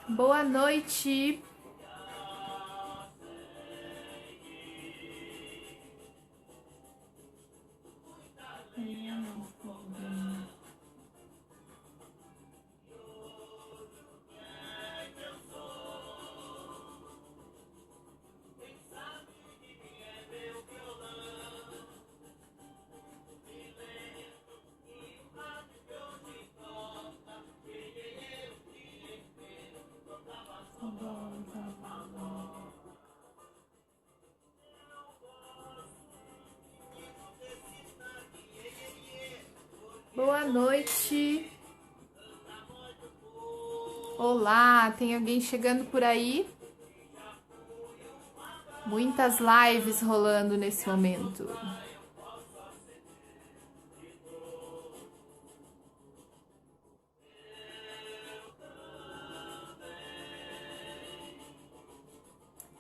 Boa noite. Boa noite. Olá, tem alguém chegando por aí? Muitas lives rolando nesse momento.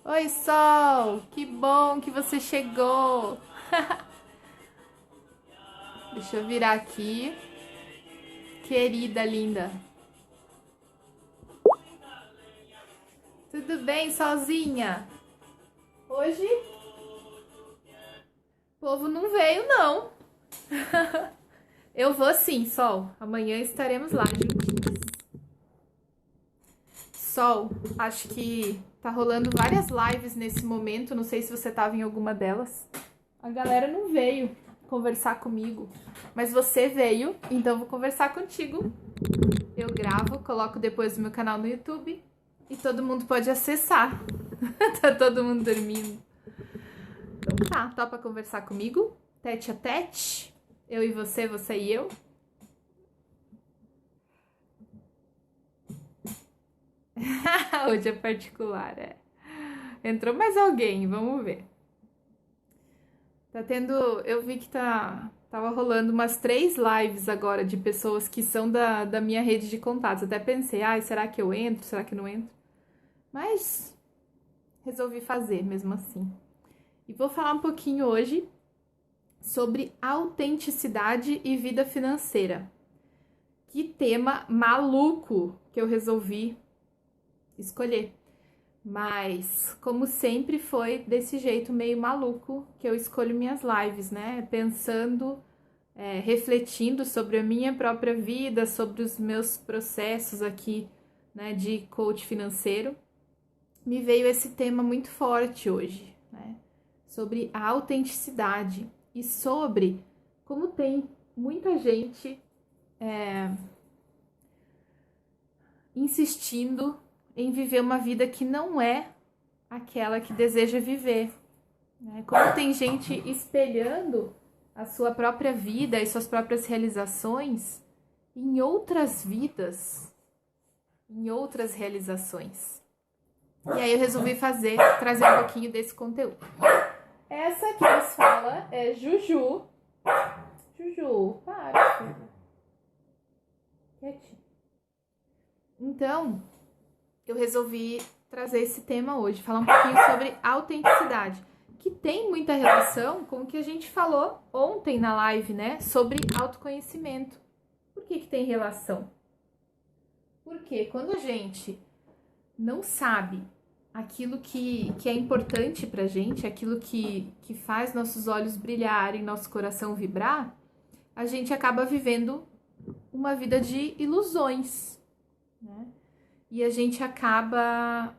Oi, Sol, que bom que você chegou. Deixa eu virar aqui. Querida, linda. Tudo bem, sozinha? Hoje o povo não veio, não. Eu vou sim, Sol. Amanhã estaremos lá juntinhos. Sol, acho que tá rolando várias lives nesse momento. Não sei se você tava em alguma delas. A galera não veio conversar comigo, mas você veio, então vou conversar contigo. Eu gravo, coloco depois no meu canal no YouTube e todo mundo pode acessar. Tá todo mundo dormindo. Então tá, topa conversar comigo? Tete a tete? Eu e você, você e eu? Hoje é particular, é. Entrou mais alguém, vamos ver. Tá tendo. Eu vi que tava rolando umas 3 lives agora de pessoas que são da minha rede de contatos. Até pensei, ai, será que eu entro? Será que não entro? Mas resolvi fazer mesmo assim. E vou falar um pouquinho hoje sobre autenticidade e vida financeira. Que tema maluco que eu resolvi escolher. Mas, como sempre, foi desse jeito meio maluco que eu escolho minhas lives, né? Pensando, refletindo sobre a minha própria vida, sobre os meus processos aqui, né, de coach financeiro. Me veio esse tema muito forte hoje, né? Sobre a autenticidade e sobre como tem muita gente insistindo em viver uma vida que não é aquela que deseja viver. Né? Como tem gente espelhando a sua própria vida e suas próprias realizações em outras vidas, em outras realizações. E aí eu resolvi trazer um pouquinho desse conteúdo. Essa que nos fala é Juju. Juju, para, filha. Quietinho. Então, eu resolvi trazer esse tema hoje, falar um pouquinho sobre autenticidade, que tem muita relação com o que a gente falou ontem na live, né, sobre autoconhecimento. Por que tem relação? Porque quando a gente não sabe aquilo que é importante pra gente, aquilo que faz nossos olhos brilharem, nosso coração vibrar, a gente acaba vivendo uma vida de ilusões, né? E a gente acaba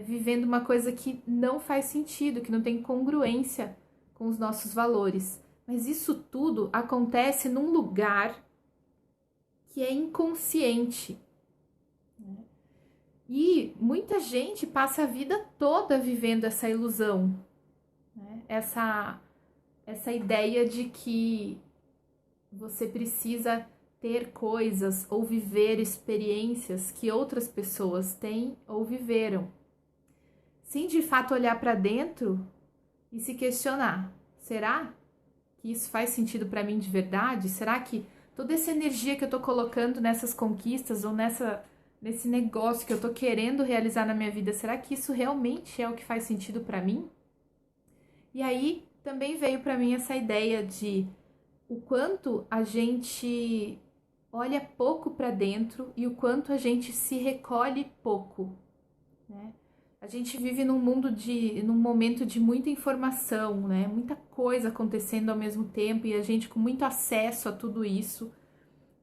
vivendo uma coisa que não faz sentido, que não tem congruência com os nossos valores. Mas isso tudo acontece num lugar que é inconsciente. Né? E muita gente passa a vida toda vivendo essa ilusão, né? Essa ideia de que você precisa ter coisas ou viver experiências que outras pessoas têm ou viveram, sem de fato olhar para dentro e se questionar: será que isso faz sentido para mim de verdade? Será que toda essa energia que eu tô colocando nessas conquistas ou nesse negócio que eu tô querendo realizar na minha vida, será que isso realmente é o que faz sentido para mim? E aí também veio para mim essa ideia de o quanto a gente olha pouco para dentro e o quanto a gente se recolhe pouco, né? A gente vive num momento de muita informação, né? Muita coisa acontecendo ao mesmo tempo e a gente com muito acesso a tudo isso.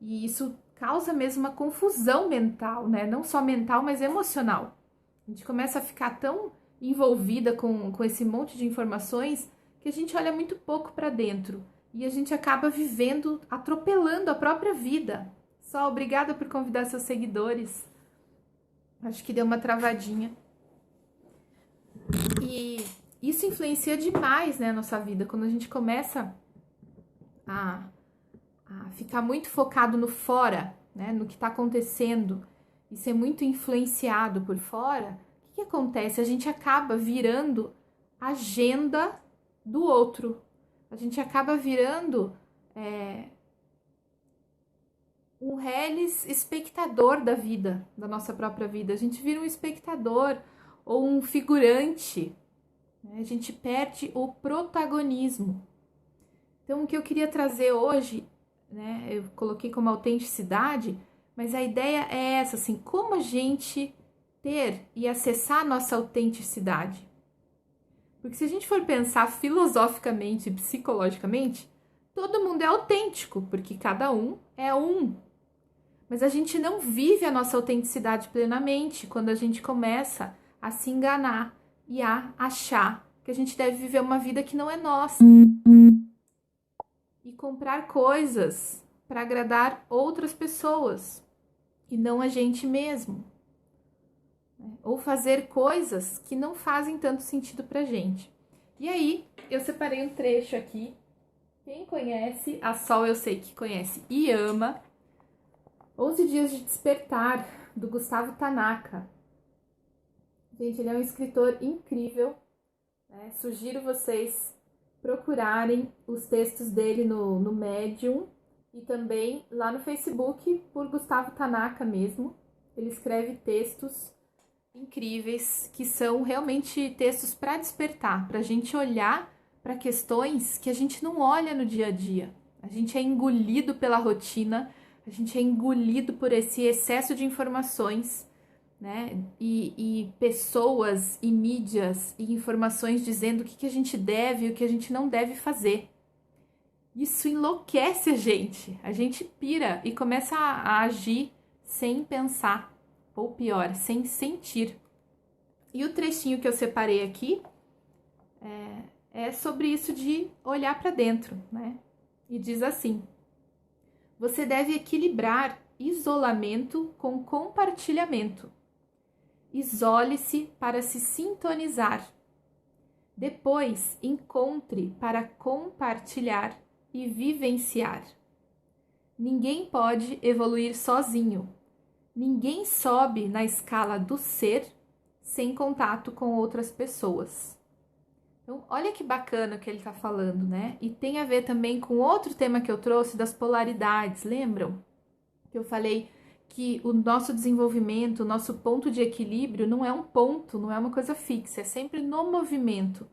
E isso causa mesmo uma confusão mental, né? Não só mental, mas emocional. A gente começa a ficar tão envolvida com esse monte de informações que a gente olha muito pouco para dentro. E a gente acaba vivendo, atropelando a própria vida. Só obrigada por convidar seus seguidores. Acho que deu uma travadinha. E isso influencia demais, né, a nossa vida. Quando a gente começa a ficar muito focado no fora, né, no que está acontecendo, e ser muito influenciado por fora, o que acontece? A gente acaba virando agenda do outro. A gente acaba virando um reles espectador da vida, da nossa própria vida. A gente vira um espectador ou um figurante, né? A gente perde o protagonismo. Então, o que eu queria trazer hoje, né, eu coloquei como autenticidade, mas a ideia é essa, assim, como a gente ter e acessar a nossa autenticidade. Porque se a gente for pensar filosoficamente e psicologicamente, todo mundo é autêntico, porque cada um é um. Mas a gente não vive a nossa autenticidade plenamente quando a gente começa a se enganar e a achar que a gente deve viver uma vida que não é nossa. E comprar coisas para agradar outras pessoas e não a gente mesmo. Ou fazer coisas que não fazem tanto sentido pra gente. E aí, eu separei um trecho aqui. Quem conhece, a Sol eu sei que conhece e ama, 11 Dias de Despertar, do Gustavo Tanaka. Gente, ele é um escritor incrível, né? Sugiro vocês procurarem os textos dele no Medium e também lá no Facebook por Gustavo Tanaka mesmo. Ele escreve textos incríveis que são realmente textos para despertar, para a gente olhar para questões que a gente não olha no dia a dia. A gente é engolido pela rotina, a gente é engolido por esse excesso de informações, né? E pessoas e mídias e informações dizendo o que a gente deve e o que a gente não deve fazer. Isso enlouquece a gente pira e começa a agir sem pensar, ou pior, sem sentir. E o trechinho que eu separei aqui é sobre isso de olhar para dentro, né? E diz assim: você deve equilibrar isolamento com compartilhamento. Isole-se para se sintonizar. Depois, encontre para compartilhar e vivenciar. Ninguém pode evoluir sozinho. Ninguém sobe na escala do ser sem contato com outras pessoas. Então, olha que bacana o que ele está falando, né? E tem a ver também com outro tema que eu trouxe das polaridades, lembram? Que eu falei que o nosso desenvolvimento, o nosso ponto de equilíbrio não é um ponto, não é uma coisa fixa, é sempre no movimento.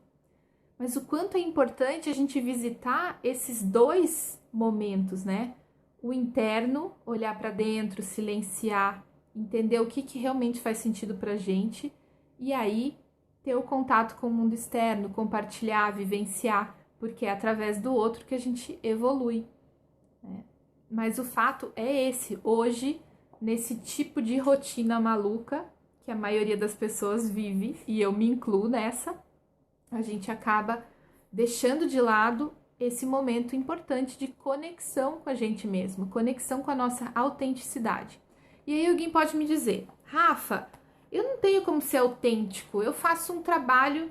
Mas o quanto é importante a gente visitar esses dois momentos, né? O interno, olhar para dentro, silenciar, entender o que realmente faz sentido pra gente e aí ter o contato com o mundo externo, compartilhar, vivenciar, porque é através do outro que a gente evolui, né? Mas o fato é esse, hoje, nesse tipo de rotina maluca que a maioria das pessoas vive, e eu me incluo nessa, a gente acaba deixando de lado esse momento importante de conexão com a gente mesmo, conexão com a nossa autenticidade. E aí alguém pode me dizer: Rafa, eu não tenho como ser autêntico, eu faço um trabalho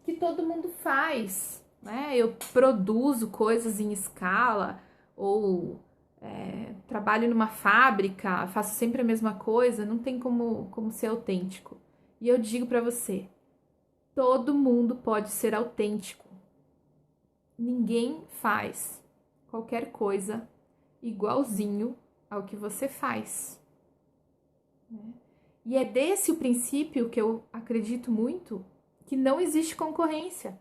que todo mundo faz, né? Eu produzo coisas em escala, ou trabalho numa fábrica, faço sempre a mesma coisa, não tem como ser autêntico. E eu digo para você, todo mundo pode ser autêntico. Ninguém faz qualquer coisa igualzinho ao que você faz, né? E é desse o princípio que eu acredito muito, que não existe concorrência.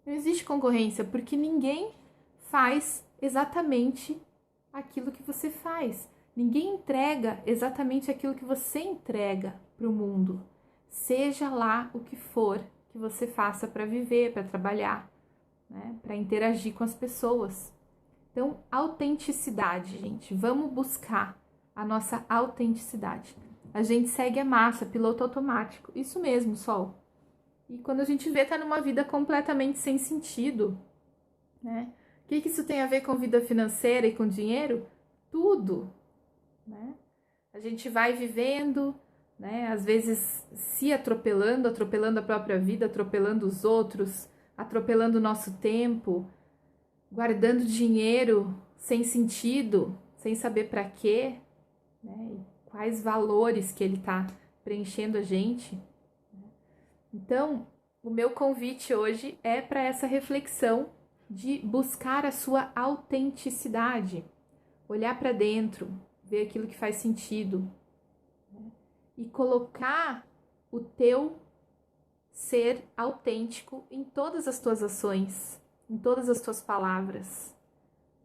Não existe concorrência, porque ninguém faz exatamente aquilo que você faz. Ninguém entrega exatamente aquilo que você entrega para o mundo. Seja lá o que for que você faça para viver, para trabalhar, né? Para interagir com as pessoas. Então, autenticidade, gente. Vamos buscar a nossa autenticidade. A gente segue a massa, piloto automático. Isso mesmo, Sol. E quando a gente vê, tá numa vida completamente sem sentido, né? O que isso tem a ver com vida financeira e com dinheiro? Tudo, né? A gente vai vivendo, né? Às vezes se atropelando, atropelando a própria vida, atropelando os outros, atropelando o nosso tempo, guardando dinheiro sem sentido, sem saber para quê, né? E quais valores que ele está preenchendo a gente. Então, o meu convite hoje é para essa reflexão de buscar a sua autenticidade, olhar para dentro, ver aquilo que faz sentido, né? E colocar o teu ser autêntico em todas as tuas ações, em todas as tuas palavras,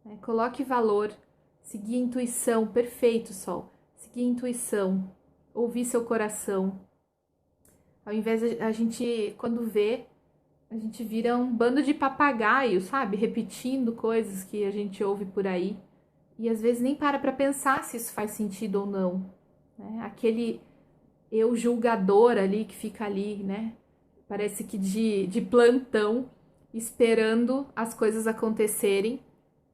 né? Coloque valor, seguir a intuição, perfeito, Sol, seguir a intuição, ouvir seu coração. Ao invés de a gente, quando vê, a gente vira um bando de papagaio, sabe? Repetindo coisas que a gente ouve por aí. E às vezes nem para pensar se isso faz sentido ou não, né? Aquele eu julgador ali que fica ali, né? Parece que de plantão, esperando as coisas acontecerem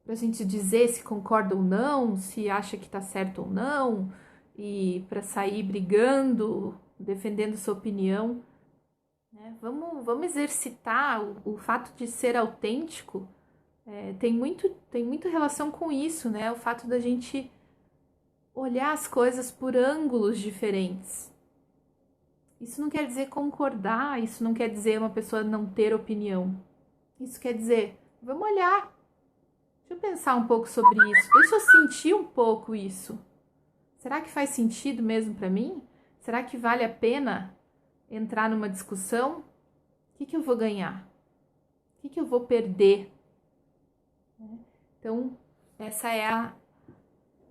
pra gente dizer se concorda ou não, se acha que tá certo ou não, e para sair brigando, defendendo sua opinião, né? Vamos exercitar o fato de ser autêntico. Tem muito relação com isso, né? O fato da gente olhar as coisas por ângulos diferentes. Isso não quer dizer concordar, isso não quer dizer uma pessoa não ter opinião. Isso quer dizer, vamos olhar, deixa eu pensar um pouco sobre isso, deixa eu sentir um pouco isso. Será que faz sentido mesmo para mim? Será que vale a pena entrar numa discussão? O que eu vou ganhar? O que eu vou perder? Então, essa é a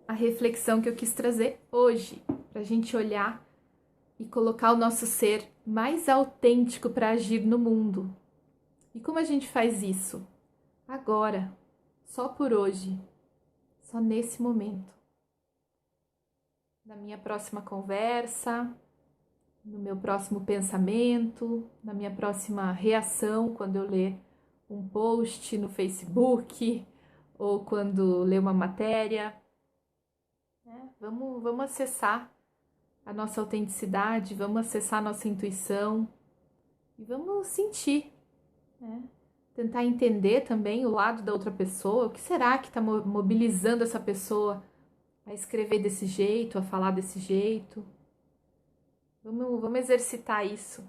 reflexão que eu quis trazer hoje, para a gente olhar e colocar o nosso ser mais autêntico para agir no mundo. E como a gente faz isso? Agora, só por hoje, só nesse momento. Na minha próxima conversa, no meu próximo pensamento, na minha próxima reação quando eu ler um post no Facebook ou quando ler uma matéria, né? Vamos acessar a nossa autenticidade, vamos acessar a nossa intuição e vamos sentir, né? Tentar entender também o lado da outra pessoa, o que será que está mobilizando essa pessoa a escrever desse jeito, a falar desse jeito. Vamos exercitar isso,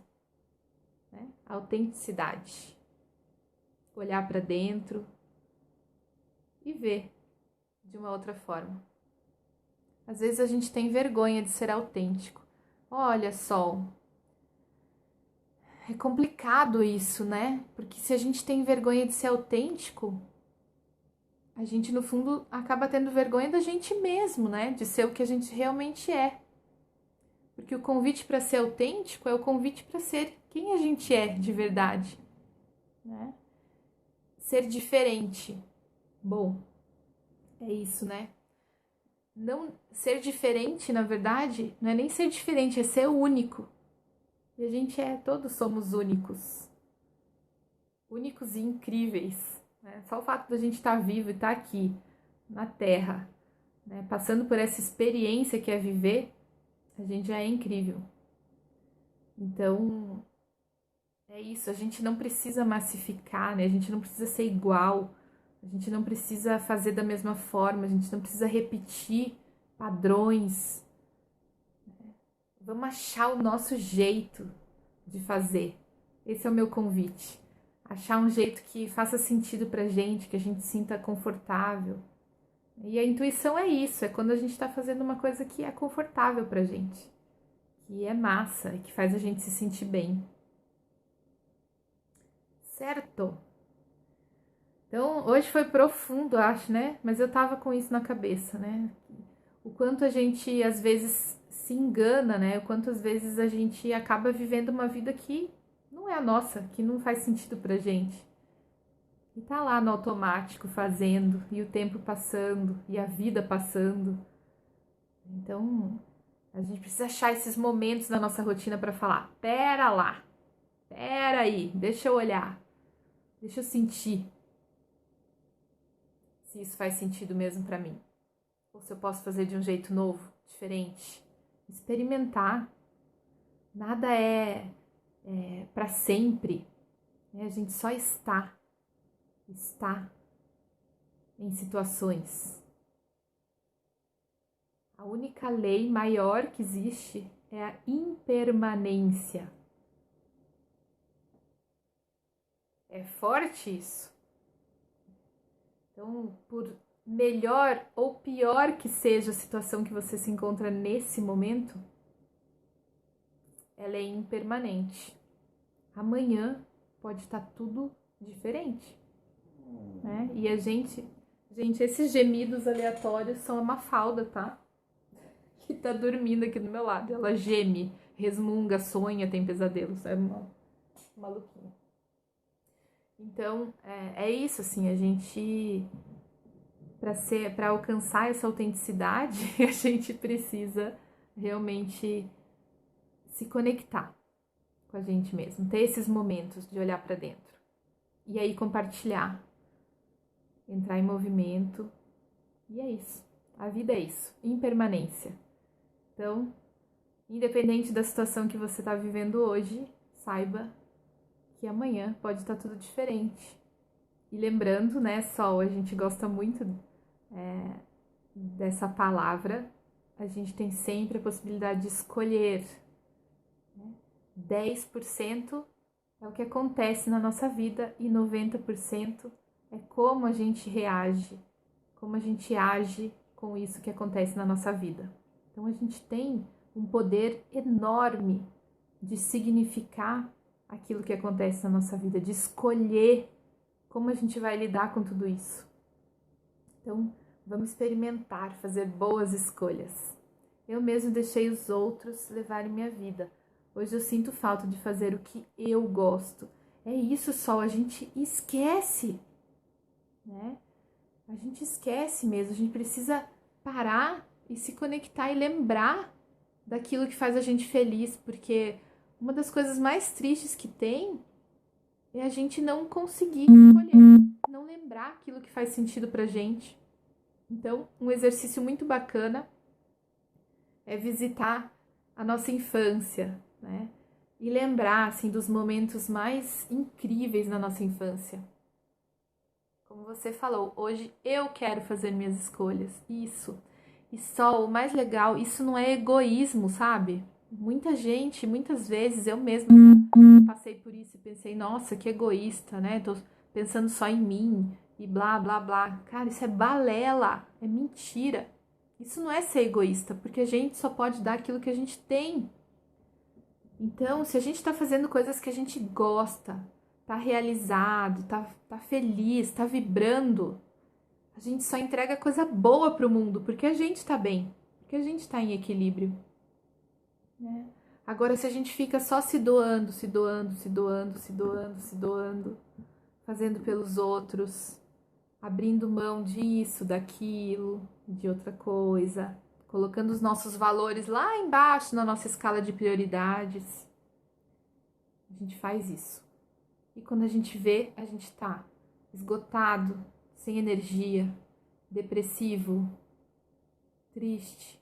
né? A autenticidade. Olhar para dentro e ver de uma outra forma. Às vezes a gente tem vergonha de ser autêntico. Olha, Sol, é complicado isso, né? Porque se a gente tem vergonha de ser autêntico, a gente no fundo acaba tendo vergonha da gente mesmo, né? De ser o que a gente realmente é. Porque o convite para ser autêntico é o convite para ser quem a gente é de verdade, né? Ser diferente. Bom, é isso, né? Não ser diferente, na verdade, não é nem ser diferente, é ser único. E a gente todos somos únicos. Únicos e incríveis, né? Só o fato da gente estar vivo e estar aqui, na Terra, né? Passando por essa experiência que é viver, a gente já é incrível. Então, é isso, a gente não precisa massificar, né? A gente não precisa ser igual, a gente não precisa fazer da mesma forma, a gente não precisa repetir padrões. Vamos achar o nosso jeito de fazer. Esse é o meu convite. Achar um jeito que faça sentido pra gente, que a gente sinta confortável. E a intuição é isso, é quando a gente tá fazendo uma coisa que é confortável pra gente, que é massa, que faz a gente se sentir bem. Certo? Então, hoje foi profundo, acho, né? Mas eu tava com isso na cabeça, né? O quanto a gente, às vezes, se engana, né? O quanto, às vezes, a gente acaba vivendo uma vida que não é a nossa, que não faz sentido pra gente. E tá lá no automático, fazendo, e o tempo passando, e a vida passando. Então, a gente precisa achar esses momentos na nossa rotina pra falar: pera lá, pera aí, deixa eu olhar, deixa eu sentir se isso faz sentido mesmo pra mim. Ou se eu posso fazer de um jeito novo, diferente. Experimentar. Nada é para sempre. Né? A gente só está em situações. A única lei maior que existe é a impermanência. É forte isso. Então, por melhor ou pior que seja a situação que você se encontra nesse momento, ela é impermanente. Amanhã pode estar tudo diferente, né? E gente, esses gemidos aleatórios são a Mafalda, tá? Que tá dormindo aqui do meu lado. Ela geme, resmunga, sonha, tem pesadelos. É uma maluquinha. Então, é isso, assim, a gente, para alcançar essa autenticidade, a gente precisa realmente se conectar com a gente mesmo, ter esses momentos de olhar para dentro. E aí compartilhar, entrar em movimento. E é isso. A vida é isso, impermanência. Então, independente da situação que você está vivendo hoje, saiba que amanhã pode estar tudo diferente. E lembrando, né, Sol, a gente gosta muito dessa palavra, a gente tem sempre a possibilidade de escolher. 10% é o que acontece na nossa vida e 90% é como a gente reage, como a gente age com isso que acontece na nossa vida. Então a gente tem um poder enorme de significar aquilo que acontece na nossa vida, de escolher como a gente vai lidar com tudo isso. Então, vamos experimentar, fazer boas escolhas. Eu mesmo deixei os outros levarem minha vida. Hoje eu sinto falta de fazer o que eu gosto. É isso só, a gente esquece, né? A gente esquece mesmo, a gente precisa parar e se conectar e lembrar daquilo que faz a gente feliz, porque uma das coisas mais tristes que tem é a gente não conseguir escolher, não lembrar aquilo que faz sentido pra gente. Então, um exercício muito bacana é visitar a nossa infância, né? E lembrar, assim, dos momentos mais incríveis na nossa infância. Como você falou, hoje eu quero fazer minhas escolhas. Isso. E só o mais legal, isso não é egoísmo, sabe? Muita gente, muitas vezes, eu mesma passei por isso e pensei, nossa, que egoísta, né? Tô pensando só em mim e blá, blá, blá. Cara, isso é balela, é mentira. Isso não é ser egoísta, porque a gente só pode dar aquilo que a gente tem. Então, se a gente tá fazendo coisas que a gente gosta, tá realizado, tá feliz, tá vibrando, a gente só entrega coisa boa pro mundo, porque a gente tá bem, porque a gente tá em equilíbrio, né? Agora, se a gente fica só se doando, se doando, se doando, se doando, se doando, fazendo pelos outros, abrindo mão disso, daquilo, de outra coisa, colocando os nossos valores lá embaixo na nossa escala de prioridades, a gente faz isso. E quando a gente vê, a gente tá esgotado, sem energia, depressivo, triste.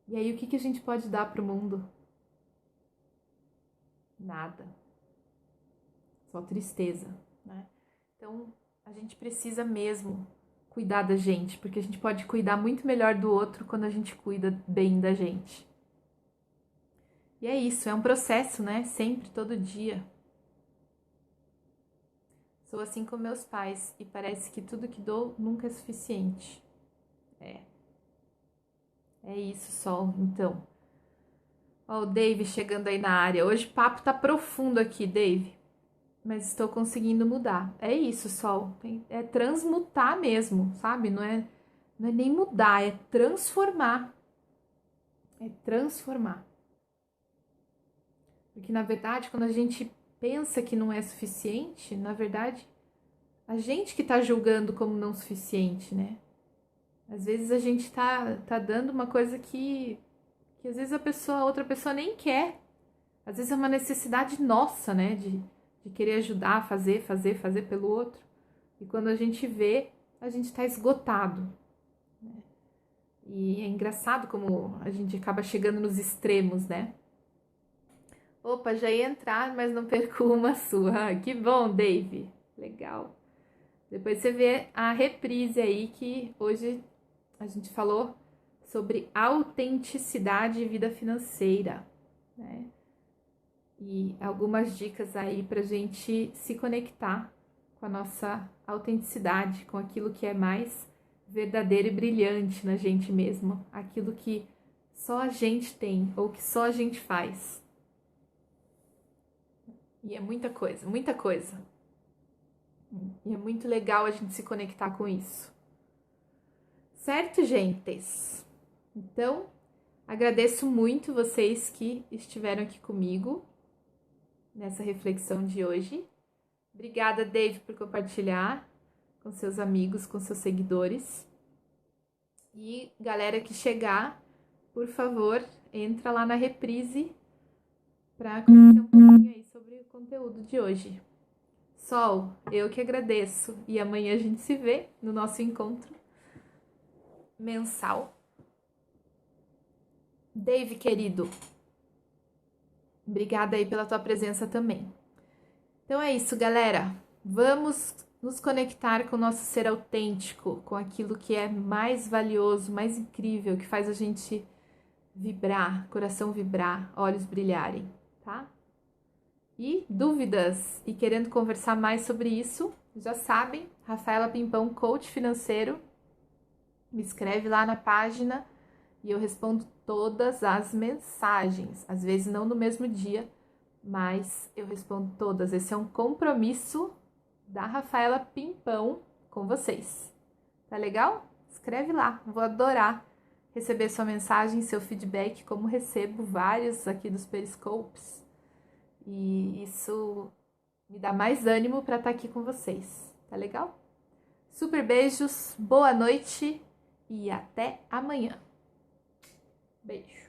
E aí o que a gente pode dar pro mundo? Nada. Só tristeza, né? Então a gente precisa mesmo cuidar da gente, porque a gente pode cuidar muito melhor do outro quando a gente cuida bem da gente. E é isso, é um processo, né? Sempre, todo dia. Sou assim com meus pais e parece que tudo que dou nunca é suficiente. É isso, Sol. Então, ó, o Dave chegando aí na área. Hoje o papo tá profundo aqui, Dave. mas estou conseguindo mudar. É isso, Sol. É transmutar mesmo, sabe? Não é nem mudar, é transformar. É transformar. Porque, na verdade, quando a gente pensa que não é suficiente, na verdade, a gente que está julgando como não suficiente, né? Às vezes a gente tá dando uma coisa que às vezes a outra pessoa nem quer. Às vezes é uma necessidade nossa, né? De querer ajudar, fazer pelo outro. E quando a gente vê, a gente tá esgotado. Né? E é engraçado como a gente acaba chegando nos extremos, né? Opa, já ia entrar, mas não perco uma sua. Ah, que bom, Dave. Legal. Depois você vê a reprise aí que hoje a gente falou sobre autenticidade e vida financeira, né? E algumas dicas aí pra gente se conectar com a nossa autenticidade, com aquilo que é mais verdadeiro e brilhante na gente mesmo, aquilo que só a gente tem ou que só a gente faz. E é muita coisa, muita coisa. E é muito legal a gente se conectar com isso. Certo, gentes? Então, agradeço muito vocês que estiveram aqui comigo nessa reflexão de hoje. Obrigada, Dave, por compartilhar com seus amigos, com seus seguidores. E galera que chegar, por favor, entra lá na reprise para conhecer um pouquinho aí sobre o conteúdo de hoje. Sol, eu que agradeço. E amanhã a gente se vê no nosso encontro mensal. Dave, querido, obrigada aí pela tua presença também. Então é isso, galera. Vamos nos conectar com o nosso ser autêntico, com aquilo que é mais valioso, mais incrível, que faz a gente vibrar, coração vibrar, olhos brilharem, tá? E dúvidas e querendo conversar mais sobre isso, já sabem, Rafaela Pimpão, coach financeiro, me escreve lá na página e eu respondo todas as mensagens, às vezes não no mesmo dia, mas eu respondo todas. Esse é um compromisso da Rafaela Pimpão com vocês. Tá legal? Escreve lá, vou adorar receber sua mensagem, seu feedback, como recebo vários aqui dos Periscopes. E isso me dá mais ânimo para estar aqui com vocês. Tá legal? Super beijos, boa noite e até amanhã. Beijo.